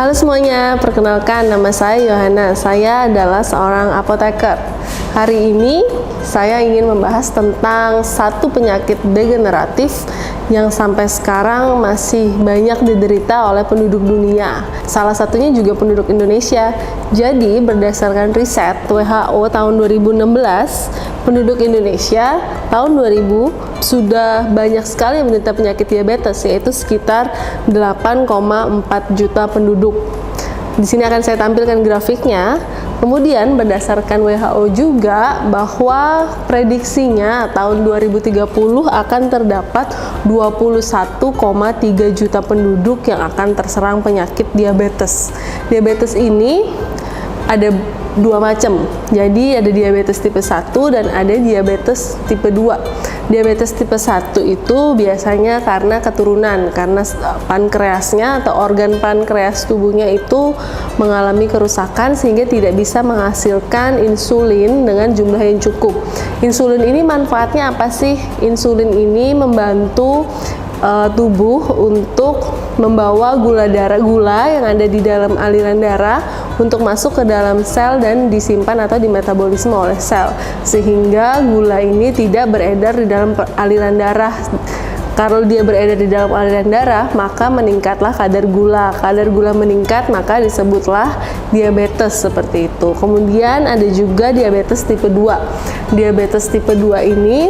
Halo semuanya, perkenalkan nama saya Yohana. Saya adalah seorang apoteker. Hari ini saya ingin membahas tentang satu penyakit degeneratif yang sampai sekarang masih banyak diderita oleh penduduk dunia. Salah satunya juga penduduk Indonesia. Jadi berdasarkan riset WHO tahun 2016, penduduk Indonesia tahun 2000 sudah banyak sekali yang menderita penyakit diabetes, yaitu sekitar 8,4 juta penduduk. Di sini akan saya tampilkan grafiknya. Kemudian berdasarkan WHO juga bahwa prediksinya tahun 2030 akan terdapat 21,3 juta penduduk yang akan terserang penyakit diabetes. Diabetes ini ada dua macam. Jadi ada diabetes tipe 1 dan ada diabetes tipe 2. Diabetes tipe 1 itu biasanya karena keturunan, karena pankreasnya atau organ pankreas tubuhnya itu mengalami kerusakan sehingga tidak bisa menghasilkan insulin dengan jumlah yang cukup. Insulin ini manfaatnya apa sih? Insulin ini membantu tubuh untuk membawa gula yang ada di dalam aliran darah untuk masuk ke dalam sel dan disimpan atau dimetabolisme oleh sel, sehingga gula ini tidak beredar di dalam aliran darah. Kalau dia beredar di dalam aliran darah, maka meningkatlah kadar gula. Kadar gula meningkat, maka disebutlah diabetes, seperti itu. Kemudian ada juga diabetes tipe 2. Diabetes tipe 2 ini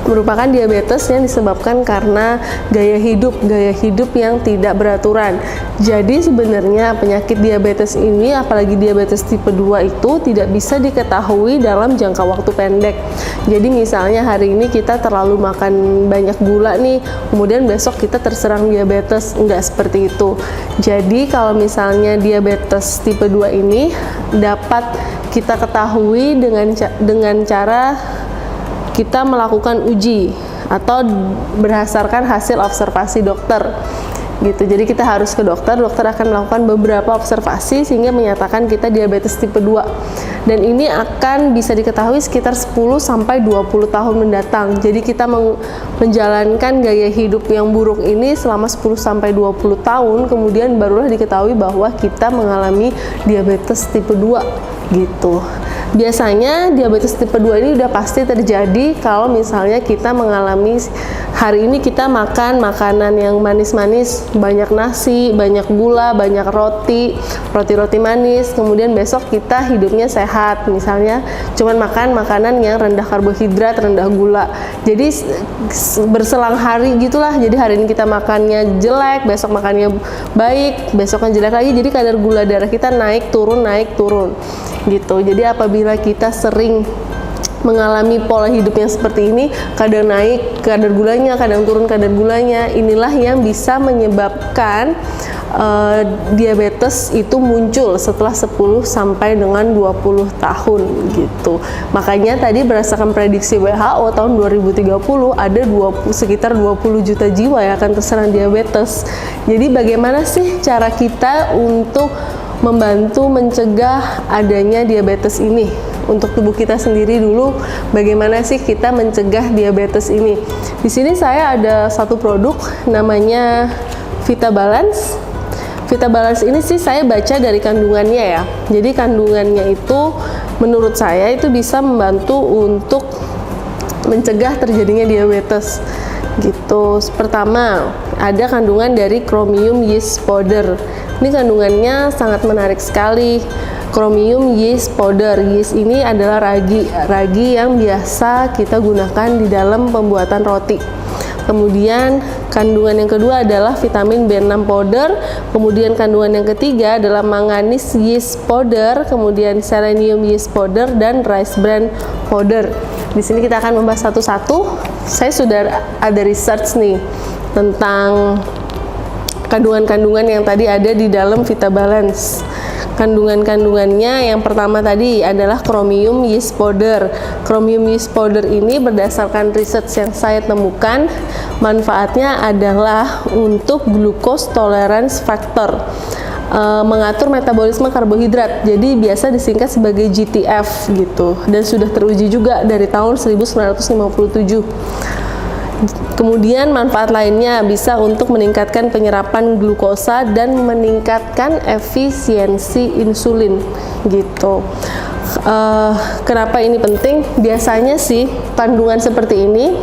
merupakan diabetes yang disebabkan karena gaya hidup yang tidak beraturan. Jadi sebenarnya penyakit diabetes ini, apalagi diabetes tipe 2 itu tidak bisa diketahui dalam jangka waktu pendek. Jadi misalnya hari ini kita terlalu makan banyak gula nih, kemudian besok kita terserang diabetes, enggak seperti itu. Jadi kalau misalnya diabetes tipe 2 ini dapat kita ketahui dengan cara kita melakukan uji atau berdasarkan hasil observasi dokter gitu. Jadi kita harus ke dokter akan melakukan beberapa observasi sehingga menyatakan kita diabetes tipe 2. Dan ini akan bisa diketahui sekitar 10 sampai 20 tahun mendatang. Jadi kita menjalankan gaya hidup yang buruk ini selama 10 sampai 20 tahun, kemudian barulah diketahui bahwa kita mengalami diabetes tipe 2 gitu. Biasanya diabetes tipe 2 ini udah pasti terjadi kalau misalnya kita mengalami hari ini kita makan makanan yang manis-manis, banyak nasi, banyak gula, banyak roti manis, kemudian besok kita hidupnya sehat, misalnya cuman makan makanan yang rendah karbohidrat, rendah gula. Jadi berselang hari gitulah. Jadi hari ini kita makannya jelek, besok makannya baik, besoknya jelek lagi. Jadi kadar gula darah kita naik turun gitu. Jadi apabila kita sering mengalami pola hidup yang seperti ini, kadang naik kadar gulanya, kadang turun kadar gulanya, inilah yang bisa menyebabkan diabetes itu muncul setelah 10 sampai dengan 20 tahun gitu. Makanya tadi berdasarkan prediksi WHO tahun 2030 ada sekitar 20 juta jiwa yang akan terserang diabetes. Jadi bagaimana sih cara kita untuk membantu mencegah adanya diabetes ini? Untuk tubuh kita sendiri dulu, bagaimana sih kita mencegah diabetes ini? Di sini saya ada satu produk namanya VitaBalance. VitaBalance ini sih saya baca dari kandungannya ya. Jadi kandungannya itu menurut saya itu bisa membantu untuk mencegah terjadinya diabetes gitu. Pertama, ada kandungan dari chromium yeast powder. Ini kandungannya sangat menarik sekali. Chromium yeast powder. Yeast ini adalah ragi yang biasa kita gunakan di dalam pembuatan roti. Kemudian kandungan yang kedua adalah vitamin B6 powder. Kemudian kandungan yang ketiga adalah manganese yeast powder, kemudian selenium yeast powder dan rice bran powder. Di sini kita akan membahas satu-satu. Saya sudah ada research nih tentang kandungan-kandungan yang tadi ada di dalam VitaBalance. Kandungan-kandungannya yang pertama tadi adalah chromium yeast powder. Chromium yeast powder ini berdasarkan riset yang saya temukan, manfaatnya adalah untuk glucose tolerance factor, mengatur metabolisme karbohidrat. Jadi biasa disingkat sebagai GTF gitu, dan sudah teruji juga dari tahun 1957. Kemudian manfaat lainnya bisa untuk meningkatkan penyerapan glukosa dan meningkatkan efisiensi insulin gitu. Kenapa ini penting? Biasanya sih kandungan seperti ini,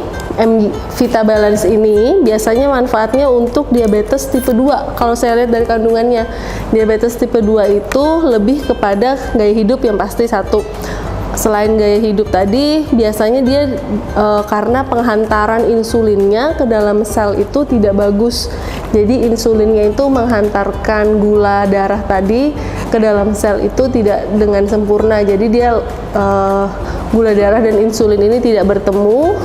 Vita Balance ini biasanya manfaatnya untuk diabetes tipe 2. Kalau saya lihat dari kandungannya, diabetes tipe 2 itu lebih kepada gaya hidup yang pasti satu. Selain gaya hidup tadi, biasanya dia karena penghantaran insulinnya ke dalam sel itu tidak bagus. Jadi insulinnya itu menghantarkan gula darah tadi ke dalam sel itu tidak dengan sempurna. Jadi dia gula darah dan insulin ini tidak bertemu,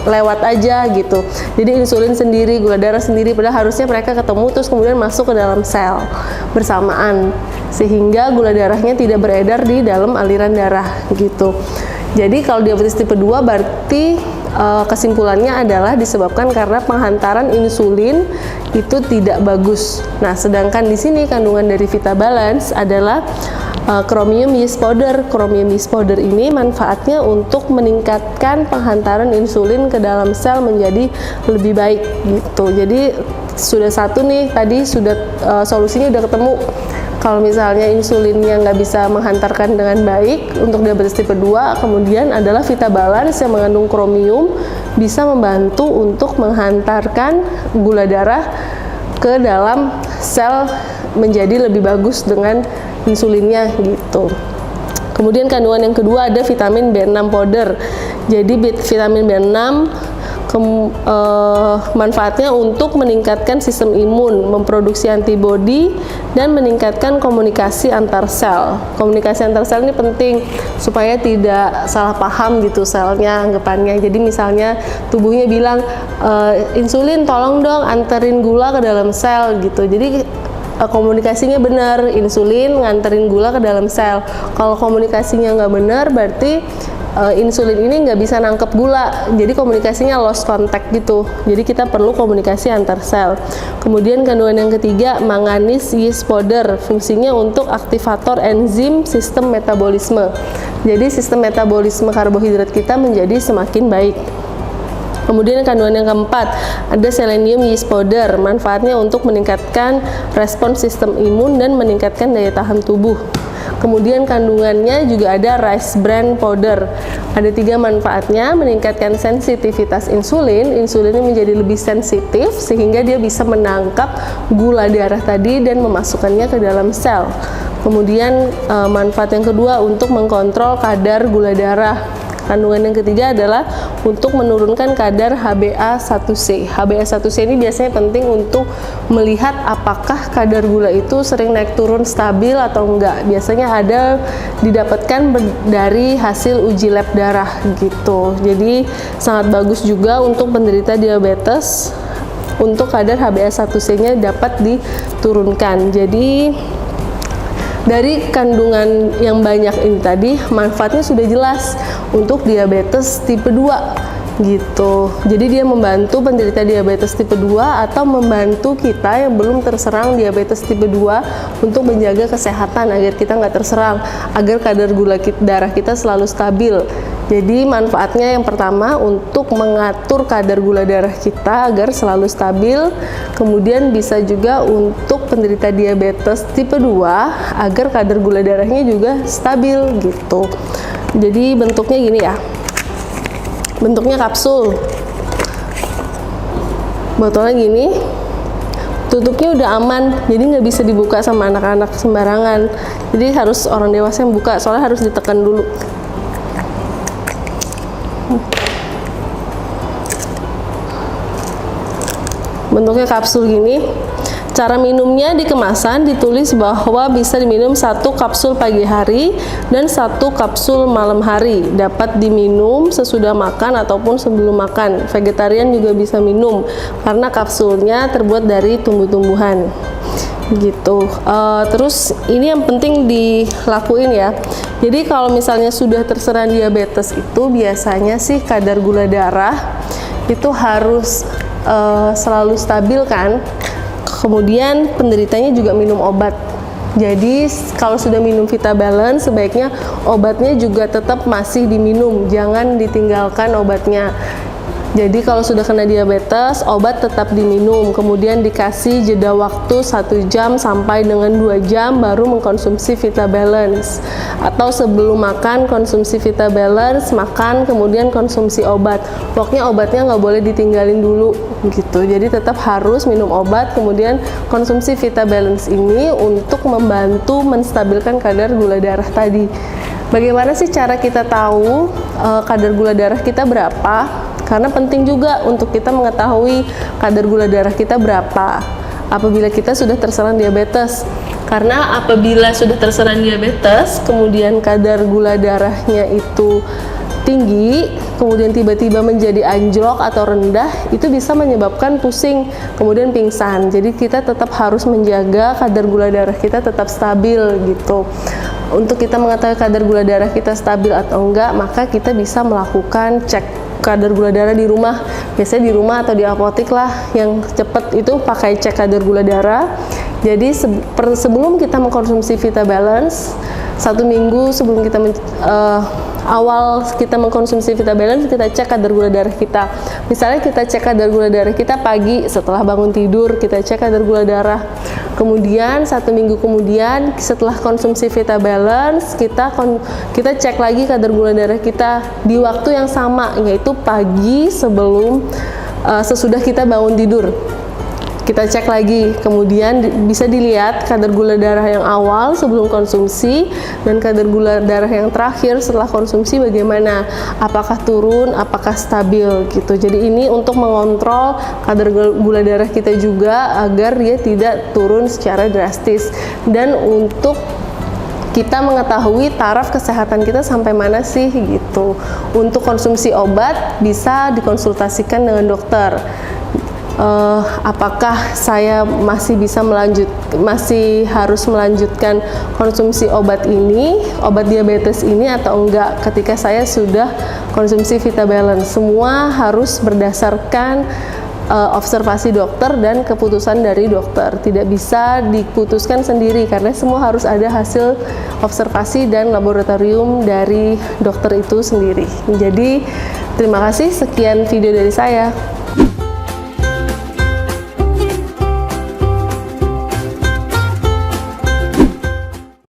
lewat aja gitu. Jadi insulin sendiri, gula darah sendiri, padahal harusnya mereka ketemu terus kemudian masuk ke dalam sel bersamaan, sehingga gula darahnya tidak beredar di dalam aliran darah gitu. Jadi kalau diabetes tipe 2 berarti kesimpulannya adalah disebabkan karena penghantaran insulin itu tidak bagus. Nah, sedangkan di sini kandungan dari Vita Balance adalah chromium yeast powder. Chromium yeast powder ini manfaatnya untuk meningkatkan penghantaran insulin ke dalam sel menjadi lebih baik gitu. Jadi sudah satu nih, tadi sudah solusinya udah ketemu. Kalau misalnya insulinnya nggak bisa menghantarkan dengan baik untuk diabetes tipe 2, kemudian adalah Vita Balance yang mengandung chromium bisa membantu untuk menghantarkan gula darah ke dalam sel menjadi lebih bagus dengan insulinnya gitu. Kemudian kandungan yang kedua ada vitamin B6 powder. Jadi vitamin B6 manfaatnya untuk meningkatkan sistem imun, memproduksi antibodi, dan meningkatkan komunikasi antar sel. Komunikasi antar sel ini penting supaya tidak salah paham gitu selnya anggapannya. Jadi misalnya tubuhnya bilang insulin tolong dong anterin gula ke dalam sel gitu. Jadi komunikasinya benar, insulin nganterin gula ke dalam sel. Kalau komunikasinya nggak benar, berarti insulin ini nggak bisa nangkep gula, jadi komunikasinya lost contact gitu. Jadi kita perlu komunikasi antar sel. Kemudian kandungan yang ketiga, manganese yeast powder, fungsinya untuk aktivator enzim sistem metabolisme. Jadi sistem metabolisme karbohidrat kita menjadi semakin baik. Kemudian kandungan yang keempat ada selenium yeast powder, manfaatnya untuk meningkatkan respons sistem imun dan meningkatkan daya tahan tubuh. Kemudian kandungannya juga ada rice bran powder. Ada 3 manfaatnya, meningkatkan sensitivitas insulin. Insulinnya menjadi lebih sensitif sehingga dia bisa menangkap gula darah tadi dan memasukkannya ke dalam sel. Kemudian manfaat yang kedua untuk mengkontrol kadar gula darah. Kandungan yang ketiga adalah untuk menurunkan kadar HbA1c. HbA1c ini biasanya penting untuk melihat apakah kadar gula itu sering naik turun stabil atau enggak. Biasanya ada didapatkan dari hasil uji lab darah gitu. Jadi sangat bagus juga untuk penderita diabetes untuk kadar HbA1c-nya dapat diturunkan. Jadi dari kandungan yang banyak ini tadi, manfaatnya sudah jelas untuk diabetes tipe 2 gitu. Jadi dia membantu penderita diabetes tipe 2 atau membantu kita yang belum terserang diabetes tipe 2 untuk menjaga kesehatan agar kita nggak terserang, agar kadar gula darah kita selalu stabil. Jadi manfaatnya yang pertama untuk mengatur kadar gula darah kita agar selalu stabil. Kemudian bisa juga untuk penderita diabetes tipe 2 agar kadar gula darahnya juga stabil gitu. Jadi bentuknya gini ya. Bentuknya kapsul. Botolnya gini. Tutupnya udah aman, jadi nggak bisa dibuka sama anak-anak sembarangan. Jadi harus orang dewasa yang buka, soalnya harus ditekan dulu. Bentuknya kapsul gini. Cara minumnya di kemasan ditulis bahwa bisa diminum 1 kapsul pagi hari dan 1 kapsul malam hari. Dapat diminum sesudah makan ataupun sebelum makan. Vegetarian juga bisa minum karena kapsulnya terbuat dari tumbuh-tumbuhan gitu. Terus ini yang penting dilakuin ya. Jadi kalau misalnya sudah terserang diabetes itu biasanya sih kadar gula darah itu harus selalu stabil kan. Kemudian penderitanya juga minum obat. Jadi kalau sudah minum Vita Balance sebaiknya obatnya juga tetap masih diminum, jangan ditinggalkan obatnya. Jadi kalau sudah kena diabetes, obat tetap diminum, kemudian dikasih jeda waktu 1 jam sampai dengan 2 jam baru mengkonsumsi Vitabalance. Atau sebelum makan konsumsi Vitabalance, makan kemudian konsumsi obat. Pokoknya obatnya nggak boleh ditinggalin dulu gitu. Jadi tetap harus minum obat, kemudian konsumsi Vitabalance ini untuk membantu menstabilkan kadar gula darah tadi. Bagaimana sih cara kita tahu kadar gula darah kita berapa? Karena penting juga untuk kita mengetahui kadar gula darah kita berapa apabila kita sudah terserang diabetes. Karena apabila sudah terserang diabetes, kemudian kadar gula darahnya itu tinggi, kemudian tiba-tiba menjadi anjlok atau rendah, itu bisa menyebabkan pusing, kemudian pingsan. Jadi kita tetap harus menjaga kadar gula darah kita tetap stabil gitu. Untuk kita mengetahui kadar gula darah kita stabil atau enggak, maka kita bisa melakukan cek kadar gula darah di rumah. Biasanya di rumah atau di apotek lah, yang cepat itu pakai cek kadar gula darah. Jadi sebelum kita mengkonsumsi Vitabalance, 1 minggu sebelum kita awal kita mengkonsumsi Vitabalance, kita cek kadar gula darah kita. Misalnya kita cek kadar gula darah kita pagi setelah bangun tidur, kita cek kadar gula darah. Kemudian 1 minggu kemudian setelah konsumsi Vitabalance, kita cek lagi kadar gula darah kita di waktu yang sama, yaitu pagi sebelum sesudah kita bangun tidur. Kita cek lagi, kemudian bisa dilihat kadar gula darah yang awal sebelum konsumsi dan kadar gula darah yang terakhir setelah konsumsi bagaimana, apakah turun, apakah stabil gitu. Jadi ini untuk mengontrol kadar gula darah kita juga agar dia tidak turun secara drastis, dan untuk kita mengetahui taraf kesehatan kita sampai mana sih gitu. Untuk konsumsi obat bisa dikonsultasikan dengan dokter. Apakah saya masih harus melanjutkan konsumsi obat diabetes ini atau enggak ketika saya sudah konsumsi Vitabalance. Semua harus berdasarkan observasi dokter dan keputusan dari dokter. Tidak bisa diputuskan sendiri karena semua harus ada hasil observasi dan laboratorium dari dokter itu sendiri. Jadi terima kasih, sekian video dari saya.